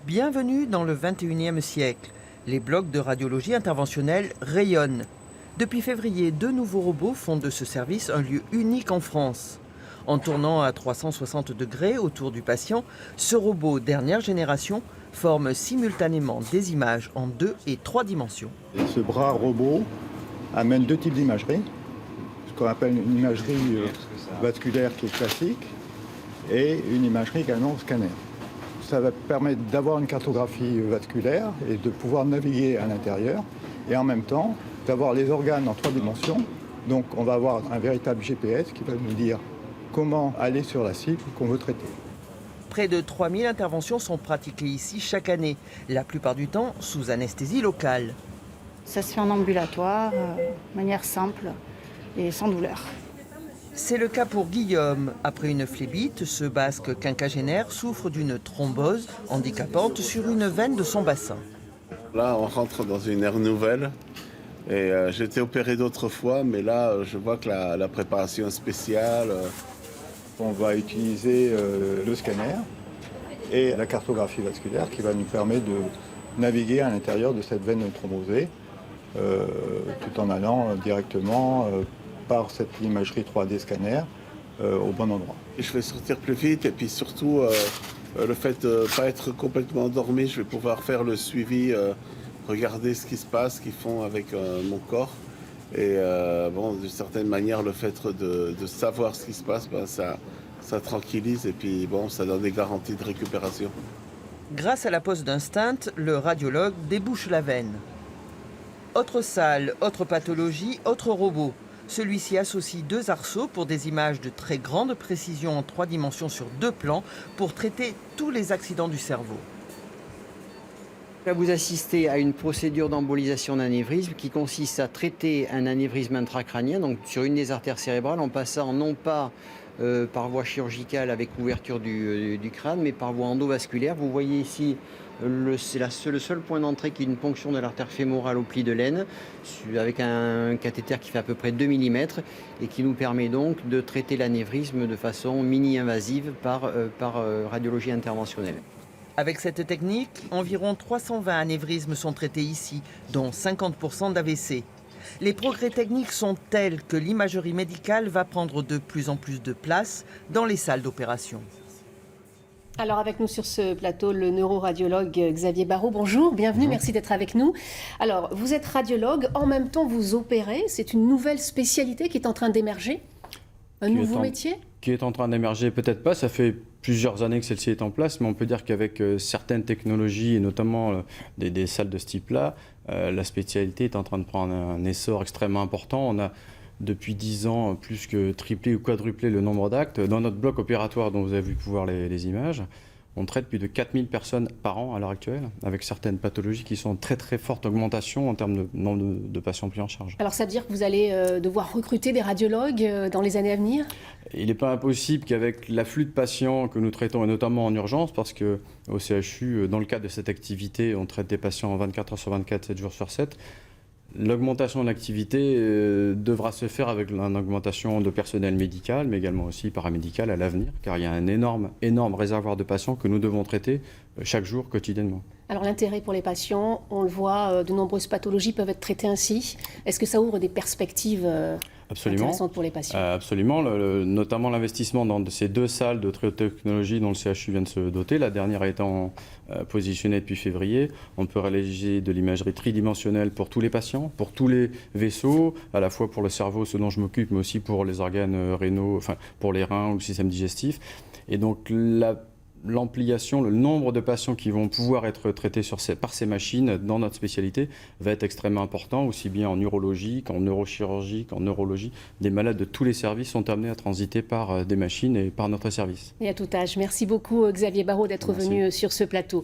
Bienvenue dans le 21e siècle. Les blocs de radiologie interventionnelle rayonnent. Depuis février, 2 nouveaux robots font de ce service un lieu unique en France. En tournant à 360 degrés autour du patient, ce robot dernière génération forme simultanément des images en 2 et 3 dimensions. Et ce bras robot amène 2 types d'imagerie, ce qu'on appelle une imagerie vasculaire qui est classique et une imagerie également scanner. Ça va permettre d'avoir une cartographie vasculaire et de pouvoir naviguer à l'intérieur et en même temps d'avoir les organes en 3 dimensions. Donc on va avoir un véritable GPS qui va nous dire comment aller sur la cible qu'on veut traiter. Près de 3000 interventions sont pratiquées ici chaque année, la plupart du temps sous anesthésie locale. Ça se fait en ambulatoire, de manière simple et sans douleur. C'est le cas pour Guillaume. Après une phlébite, ce basque quinquagénaire souffre d'une thrombose handicapante sur une veine de son bassin. Là, on rentre dans une ère nouvelle. Et j'ai été opéré d'autres fois, mais là, je vois que la préparation est spéciale. On va utiliser le scanner et la cartographie vasculaire qui va nous permettre de naviguer à l'intérieur de cette veine thrombosée tout en allant directement par cette imagerie 3D scanner au bon endroit. Et je vais sortir plus vite et puis surtout le fait de ne pas être complètement endormi, je vais pouvoir faire le suivi, regarder ce qui se passe, ce qu'ils font avec mon corps. Et d'une certaine manière, le fait de savoir ce qui se passe, ça tranquillise et puis ça donne des garanties de récupération. Grâce à la pose d'un stent, le radiologue débouche la veine. Autre salle, autre pathologie, autre robot. Celui-ci associe 2 arceaux pour des images de très grande précision en 3 dimensions sur 2 plans pour traiter tous les accidents du cerveau. Là, vous assistez à une procédure d'embolisation d'anévrisme qui consiste à traiter un anévrisme intracrânien, donc sur une des artères cérébrales, en passant non pas par voie chirurgicale avec ouverture du crâne, mais par voie endovasculaire. Vous voyez ici, c'est le seul point d'entrée qui est une ponction de l'artère fémorale au pli de l'aine, avec un cathéter qui fait à peu près 2 mm et qui nous permet donc de traiter l'anévrisme de façon mini-invasive par radiologie interventionnelle. Avec cette technique, environ 320 anévrismes sont traités ici, dont 50% d'AVC. Les progrès techniques sont tels que l'imagerie médicale va prendre de plus en plus de place dans les salles d'opération. Alors avec nous sur ce plateau, le neuroradiologue Xavier Barraud. Bonjour, bienvenue, merci d'être avec nous. Alors vous êtes radiologue, en même temps vous opérez, c'est une nouvelle spécialité qui est en train d'émerger, un nouveau métier ? Qui est en train d'émerger, peut-être pas, ça fait plusieurs années que celle-ci est en place, mais on peut dire qu'avec certaines technologies, et notamment des salles de ce type-là, la spécialité est en train de prendre un essor extrêmement important. On a depuis 10 ans plus que triplé ou quadruplé le nombre d'actes. Dans notre bloc opératoire dont vous avez pu voir les images, on traite plus de 4000 personnes par an à l'heure actuelle, avec certaines pathologies qui sont en très très forte augmentation en termes de nombre de patients pris en charge. Alors ça veut dire que vous allez devoir recruter des radiologues dans les années à venir ? Il n'est pas impossible qu'avec l'afflux de patients que nous traitons, et notamment en urgence, parce qu'au CHU, dans le cadre de cette activité, on traite des patients 24 heures sur 24, 7 jours sur 7, l'augmentation de l'activité devra se faire avec une augmentation de personnel médical, mais également aussi paramédical à l'avenir, car il y a un énorme réservoir de patients que nous devons traiter chaque jour, quotidiennement. Alors l'intérêt pour les patients, on le voit, de nombreuses pathologies peuvent être traitées ainsi. Est-ce que ça ouvre des perspectives intéressantes pour les patients ? Absolument, notamment l'investissement dans ces 2 salles de très haute technologie dont le CHU vient de se doter, la dernière étant positionnée depuis février. On peut réaliser de l'imagerie tridimensionnelle pour tous les patients, pour tous les vaisseaux, à la fois pour le cerveau, ce dont je m'occupe, mais aussi pour les organes rénaux, enfin pour les reins ou le système digestif. Et donc l'ampliation, le nombre de patients qui vont pouvoir être traités par ces machines dans notre spécialité va être extrêmement important, aussi bien en urologie qu'en neurochirurgie, qu'en neurologie. Des malades de tous les services sont amenés à transiter par des machines et par notre service. Et à tout âge. Merci beaucoup Xavier Barraud d'être venu sur ce plateau.